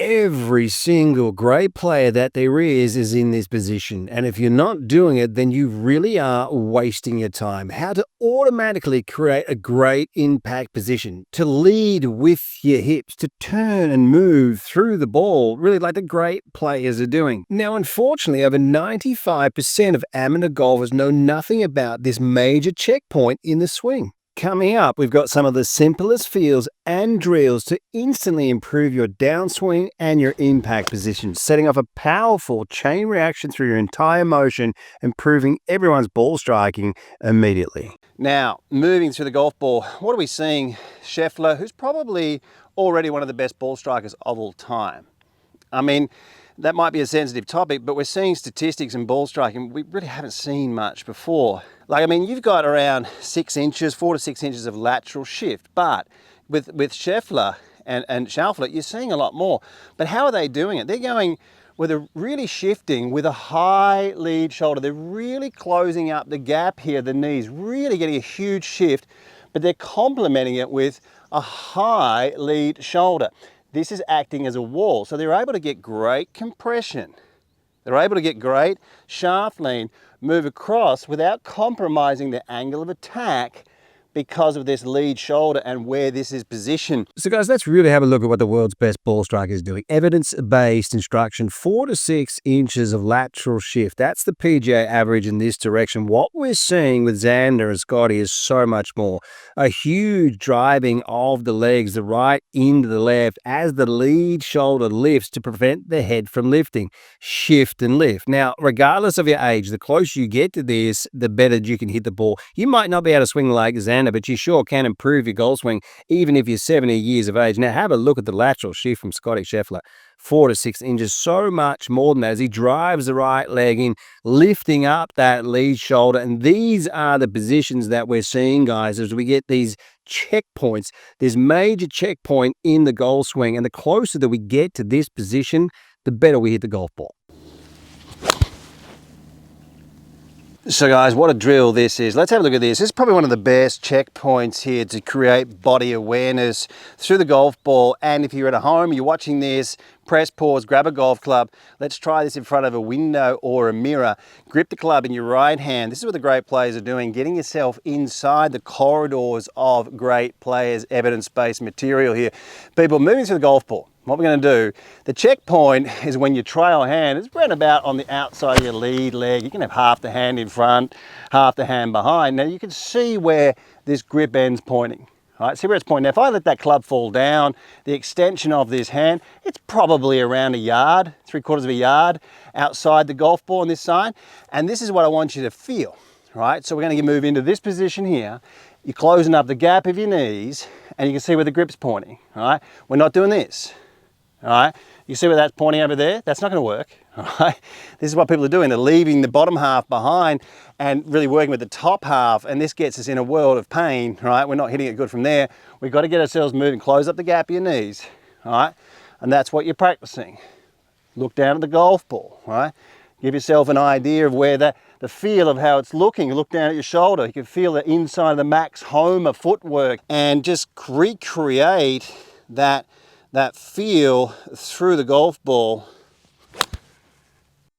Every single great player that there is in this position. And if you're not doing it, then you really are wasting your time. How to automatically create a great impact position, to lead with your hips, to turn and move through the ball, really like the great players are doing. Now, unfortunately, over 95% of amateur golfers know nothing about this major checkpoint in the swing. Coming up, we've got some of the simplest feels and drills to instantly improve your downswing and your impact position, setting off a powerful chain reaction through your entire motion, improving everyone's ball striking immediately. Now, moving through the golf ball, what are we seeing? Scheffler, who's probably already one of the best ball strikers of all time. I mean, that might be a sensitive topic, but we're seeing statistics in ball striking we really haven't seen much before. Like, I mean, you've got around 6 inches, 4 to 6 inches of lateral shift, but with Scheffler and Schauffele, you're seeing a lot more. But how are they doing it? They're going with a really shifting with a high lead shoulder. They're really closing up the gap here, the knees, really getting a huge shift, but they're complementing it with a high lead shoulder. This is acting as a wall, so they're able to get great compression. They're able to get great shaft lean, move across without compromising the angle of attack because of this lead shoulder and where this is positioned. So guys, let's really have a look at what the world's best ball striker is doing. Evidence-based instruction, 4 to 6 inches of lateral shift. That's the PGA average in this direction. What we're seeing with Xander and Scotty is so much more. A huge driving of the legs, the right into the left, as the lead shoulder lifts to prevent the head from lifting. Shift and lift. Now, regardless of your age, the closer you get to this, the better you can hit the ball. You might not be able to swing like Xander, but you sure can improve your golf swing even if you're 70 years of age. Now have a look at the lateral shift from Scotty Scheffler. 4 to 6 inches, so much more than that as he drives the right leg in, lifting up that lead shoulder. And these are the positions that we're seeing, guys, as we get these checkpoints, this major checkpoint in the golf swing. And the closer that we get to this position, the better we hit the golf ball. So guys, what a drill this is. Let's have a look at this. This is probably one of the best checkpoints here to create body awareness through the golf ball. And if you're at home, you're watching this, press pause, grab a golf club. Let's try this in front of a window or a mirror. Grip the club in your right hand. This is what the great players are doing, getting yourself inside the corridors of great players, evidence-based material here. People moving through the golf ball. What we're going to do, the checkpoint is when your trail hand is right about on the outside of your lead leg. You can have half the hand in front, half the hand behind. Now you can see where this grip end's pointing. All right, see where it's pointing. Now if I let that club fall down, the extension of this hand, it's probably around a yard, 3/4 of a yard outside the golf ball on this side. And this is what I want you to feel, right? So we're going to move into this position here. You're closing up the gap of your knees and you can see where the grip's pointing, all right? We're not doing this. All right, you see where that's pointing over there? That's not going to work. All right, this is what people are doing. They're leaving the bottom half behind and really working with the top half, and this gets us in a world of pain. Right, we're not hitting it good from there. We've got to get ourselves moving. Close up the gap of your knees. All right, and that's what you're practicing. Look down at the golf ball. All right, give yourself an idea of where the feel of how it's looking. Look down at your shoulder. You can feel the inside of the Max Homer footwork, and just recreate that feel through the golf ball.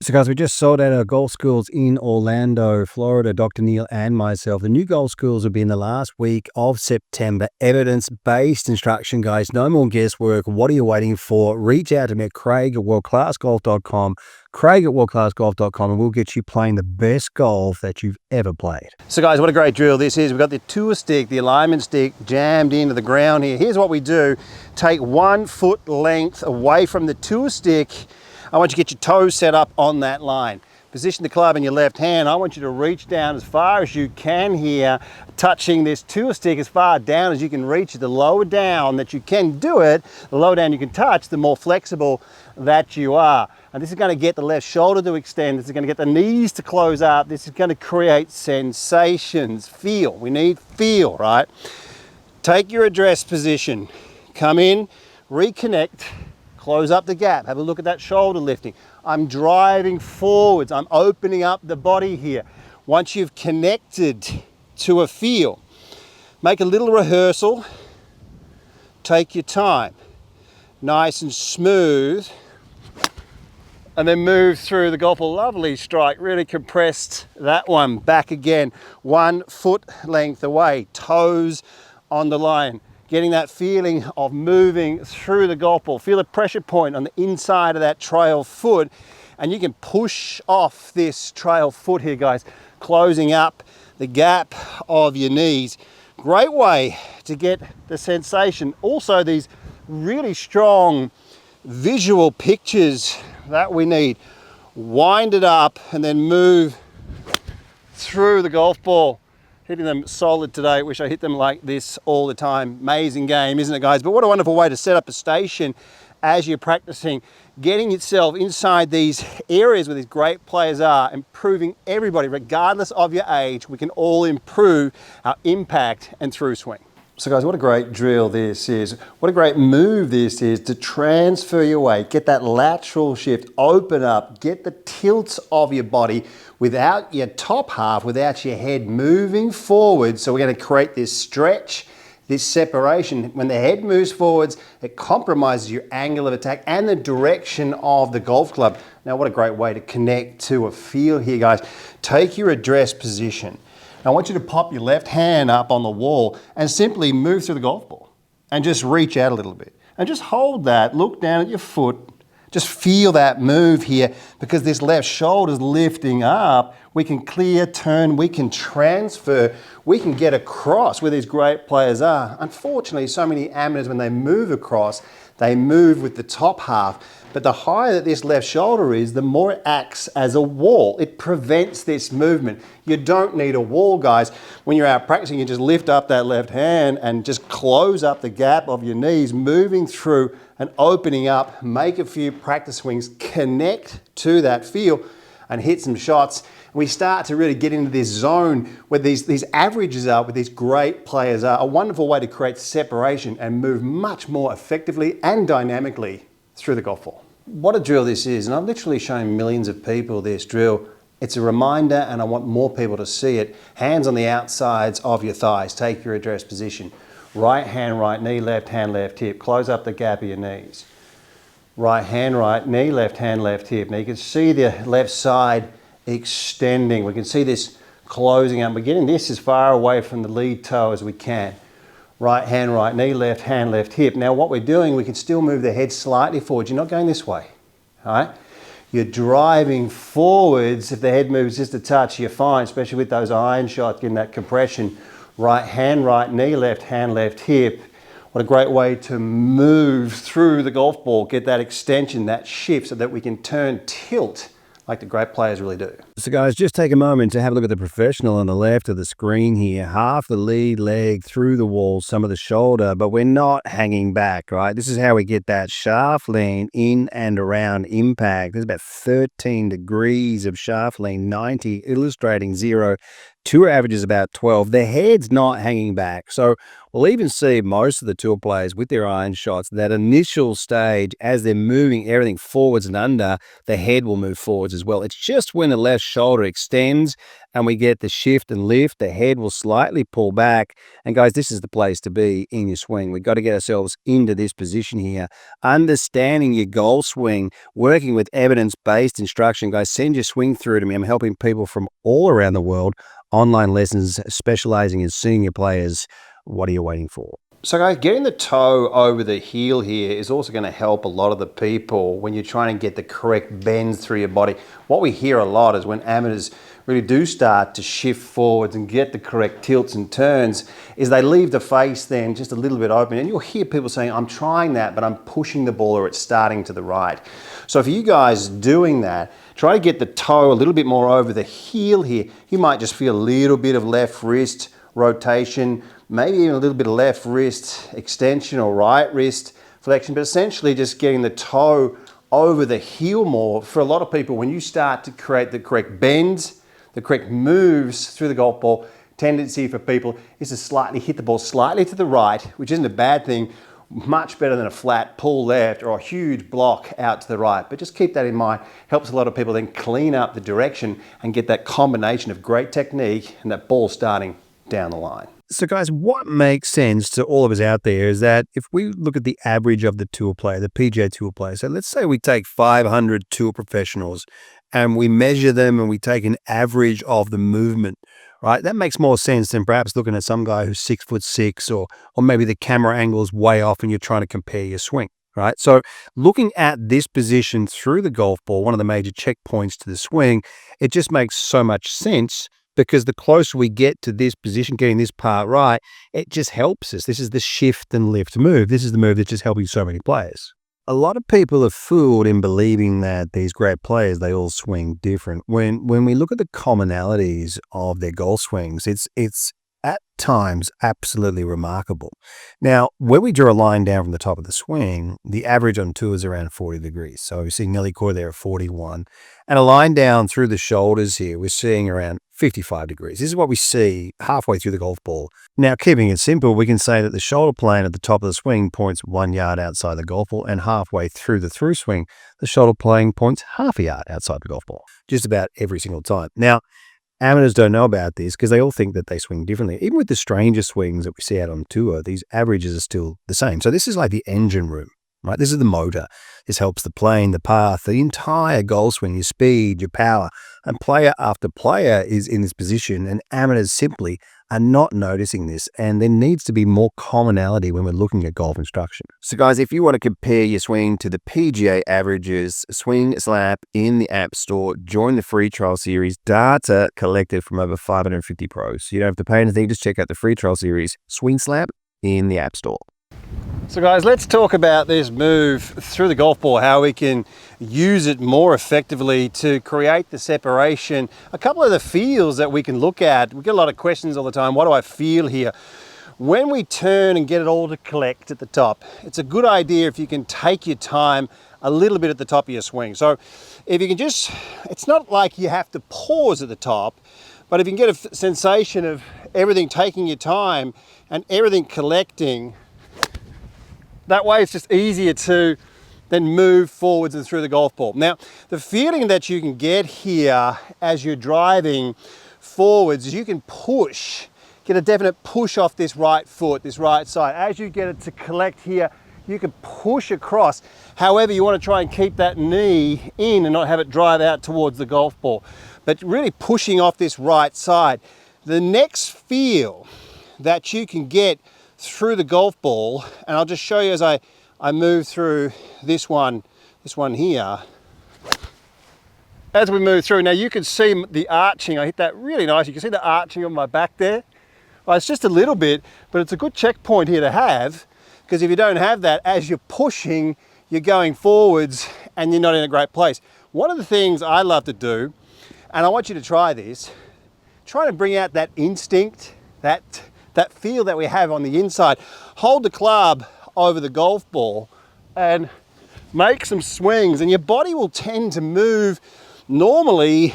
So guys, we just sold out our golf schools in Orlando, Florida, Dr. Neil and myself. The new golf schools will be in the last week of September. Evidence-based instruction, guys. No more guesswork. What are you waiting for? Reach out to me at Craig@WorldClassGolf.com, Craig@WorldClassGolf.com, and we'll get you playing the best golf that you've ever played. So guys, what a great drill this is. We've got the tour stick, the alignment stick jammed into the ground here. Here's what we do. Take 1 foot length away from the tour stick. I want you to get your toes set up on that line. Position the club in your left hand. I want you to reach down as far as you can here, touching this tour stick as far down as you can reach it. The lower down that you can do it, the lower down you can touch, the more flexible that you are. And this is going to get the left shoulder to extend. This is going to get the knees to close up. This is going to create sensations. Feel. We need feel, right? Take your address position. Come in, reconnect. Close up the gap. Have a look at that shoulder lifting. I'm driving forwards. I'm opening up the body here. Once you've connected to a feel, make a little rehearsal. Take your time. nice and smooth, and then move through the golf ball. Lovely strike, really compressed that one. Back again, 1 foot length away, toes on the line. Getting that feeling of moving through the golf ball. Feel the pressure point on the inside of that trail foot, and you can push off this trail foot here, guys, closing up the gap of your knees. Great way to get the sensation. Also, these really strong visual pictures that we need. Wind it up and then move through the golf ball. Hitting them solid today. Wish I hit them like this all the time. Amazing game, isn't it, guys? But what a wonderful way to set up a station as you're practicing, getting yourself inside these areas where these great players are, improving everybody, regardless of your age. We can all improve our impact and through swing. So guys, what a great drill this is. What a great move this is to transfer your weight, get that lateral shift, open up, get the tilts of your body without your top half, without your head moving forward. So we're going to create this stretch, this separation. When the head moves forwards, it compromises your angle of attack and the direction of the golf club. Now, what a great way to connect to a feel here, guys. Take your address position. I want you to pop your left hand up on the wall and simply move through the golf ball and just reach out a little bit and just hold that, look down at your foot, just feel that move here, because this left shoulder's lifting up. We can clear, turn, we can transfer, we can get across where these great players are. Unfortunately, so many amateurs, when they move across, they move with the top half. But the higher that this left shoulder is, the more it acts as a wall. It prevents this movement. You don't need a wall, guys. When you're out practicing, you just lift up that left hand and just close up the gap of your knees, moving through and opening up. Make a few practice swings, connect to that feel and hit some shots. We start to really get into this zone where these averages are, where these great players are. A wonderful way to create separation and move much more effectively and dynamically through the golf ball. What a drill this is, and I've literally shown millions of people this drill. It's a reminder, and I want more people to see it. Hands on the outsides of your thighs. Take your address position. Right hand, right knee, left hand, left hip. Close up the gap of your knees. Right hand, right knee, left hand, left hip. Now you can see the left side extending. We can see this closing up. We're getting this as far away from the lead toe as we can. Right hand, right knee, left hand, left hip. Now what we're doing, we can still move the head slightly forward. You're not going this way, all right? You're driving forwards. If the head moves just a touch, you're fine, especially with those iron shots, getting that compression. Right hand, right knee, left hand, left hip. What a great way to move through the golf ball, get that extension, that shift, so that we can turn, tilt, like the great players really do. So guys, just take a moment to have a look at the professional on the left of the screen here. Half the lead leg through the wall, some of the shoulder, but we're not hanging back, right? This is how we get that shaft lean in and around impact. There's about 13 degrees of shaft lean, 90, illustrating 0. Tour average is about 12. The head's not hanging back. So we'll even see most of the tour players with their iron shots, that initial stage, as they're moving everything forwards and under, the head will move forwards as well. It's just when the left shoulder extends and we get the shift and lift, the head will slightly pull back. And guys, this is the place to be in your swing. We've got to get ourselves into this position here. Understanding your goal swing, working with evidence-based instruction. Guys, send your swing through to me. I'm helping people from all around the world. Online lessons specializing in senior players. What are you waiting for? So guys, getting the toe over the heel here is also going to help a lot of the people when you're trying to get the correct bends through your body. What we hear a lot is when amateurs really do start to shift forwards and get the correct tilts and turns, is they leave the face then just a little bit open. And you'll hear people saying, I'm trying that, but I'm pushing the ball or it's starting to the right. So for you guys doing that, try to get the toe a little bit more over the heel here. You might just feel a little bit of left wrist rotation, maybe even a little bit of left wrist extension or right wrist flexion, but essentially just getting the toe over the heel more. For a lot of people, when you start to create the correct bends, the correct moves through the golf ball, tendency for people is to slightly hit the ball slightly to the right, which isn't a bad thing, much better than a flat pull left or a huge block out to the right. But just keep that in mind. Helps a lot of people then clean up the direction and get that combination of great technique and that ball starting down the line. So guys, what makes sense to all of us out there is that if we look at the average of the tour player, the PGA Tour player, so let's say we take 500 tour professionals and we measure them and we take an average of the movement, right? That makes more sense than perhaps looking at some guy who's 6'6", or maybe the camera angle is way off and you're trying to compare your swing, right? So looking at this position through the golf ball, one of the major checkpoints to the swing, it just makes so much sense. Because the closer we get to this position, getting this part right, it just helps us. This is the shift and lift move. This is the move that's just helping so many players. A lot of people are fooled in believing that these great players, they all swing different. When we look at the commonalities of their golf swings, it's at times absolutely remarkable. Now, when we draw a line down from the top of the swing, the average on tour is around 40 degrees. So we see Nelly Core there at 41. And a line down through the shoulders here, we're seeing around 55 degrees. This is what we see halfway through the golf ball. Now, keeping it simple, we can say that the shoulder plane at the top of the swing points 1 yard outside the golf ball, and halfway through the through swing, the shoulder plane points half a yard outside the golf ball, just about every single time. Now, amateurs don't know about this because they all think that they swing differently. Even with the stranger swings that we see out on tour, these averages are still the same. So this is like the engine room, right? This is the motor. This helps the plane, the path, the entire golf swing, your speed, your power. And player after player is in this position, and amateurs simply are not noticing this, and there needs to be more commonality when we're looking at golf instruction. So guys, if you want to compare your swing to the PGA Averages, SwingSlapp in the App Store, join the free trial series, data collected from over 550 pros. So you don't have to pay anything, just check out the free trial series, SwingSlapp in the App Store. So guys, let's talk about this move through the golf ball, how we can use it more effectively to create the separation. A couple of the feels that we can look at, we get a lot of questions all the time, what do I feel here? When we turn and get it all to collect at the top, it's a good idea if you can take your time a little bit at the top of your swing. So if you can just, it's not like you have to pause at the top, but if you can get a sensation of everything taking your time and everything collecting, that way it's just easier to then move forwards and through the golf ball. Now, the feeling that you can get here as you're driving forwards is you can push, get a definite push off this right foot, this right side. As you get it to collect here, you can push across. However, you want to try and keep that knee in and not have it drive out towards the golf ball. But really pushing off this right side. The next feel that you can get through the golf ball, and I'll just show you as I move through this one here. As we move through, now you can see the arching. I hit that really nice. You can see the arching on my back there. Well, it's just a little bit, but it's a good checkpoint here to have, because if you don't have that, as you're pushing, you're going forwards and you're not in a great place. One of the things I love to do, and I want you to try this, try to bring out that instinct, that feel that we have on the inside. Hold the club over the golf ball and make some swings, and your body will tend to move normally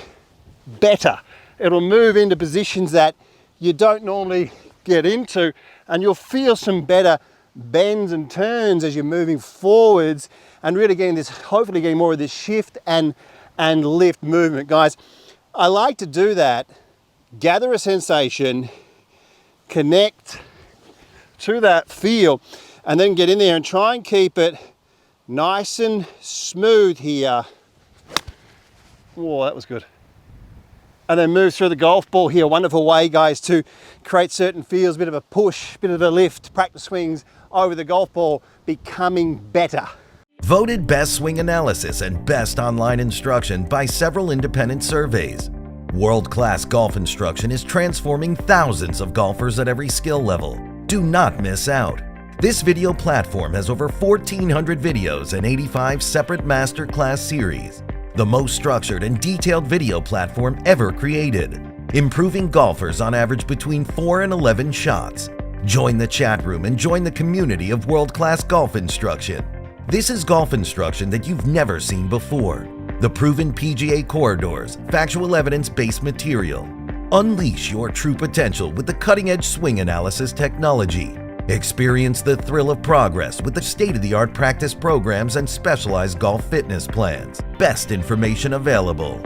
better. It'll move into positions that you don't normally get into, and you'll feel some better bends and turns as you're moving forwards and really getting this, hopefully getting more of this shift and lift movement. Guys, I like to do that, gather a sensation, connect to that feel, and then get in there and try and keep it nice and smooth here. Whoa, that was good. And then move through the golf ball here. Wonderful way, guys, to create certain feels, a bit of a push, a bit of a lift, practice swings over the golf ball, becoming better. Voted best swing analysis and best online instruction by several independent surveys. World-class golf instruction is transforming thousands of golfers at every skill level. Do not miss out. This video platform has over 1,400 videos and 85 separate masterclass series. The most structured and detailed video platform ever created, improving golfers on average between 4 and 11 shots. Join the chat room and join the community of world-class golf instruction. This is golf instruction that you've never seen before. The proven PGA corridors, factual evidence-based material. Unleash your true potential with the cutting-edge swing analysis technology. Experience the thrill of progress with the state-of-the-art practice programs and specialized golf fitness plans. Best information available.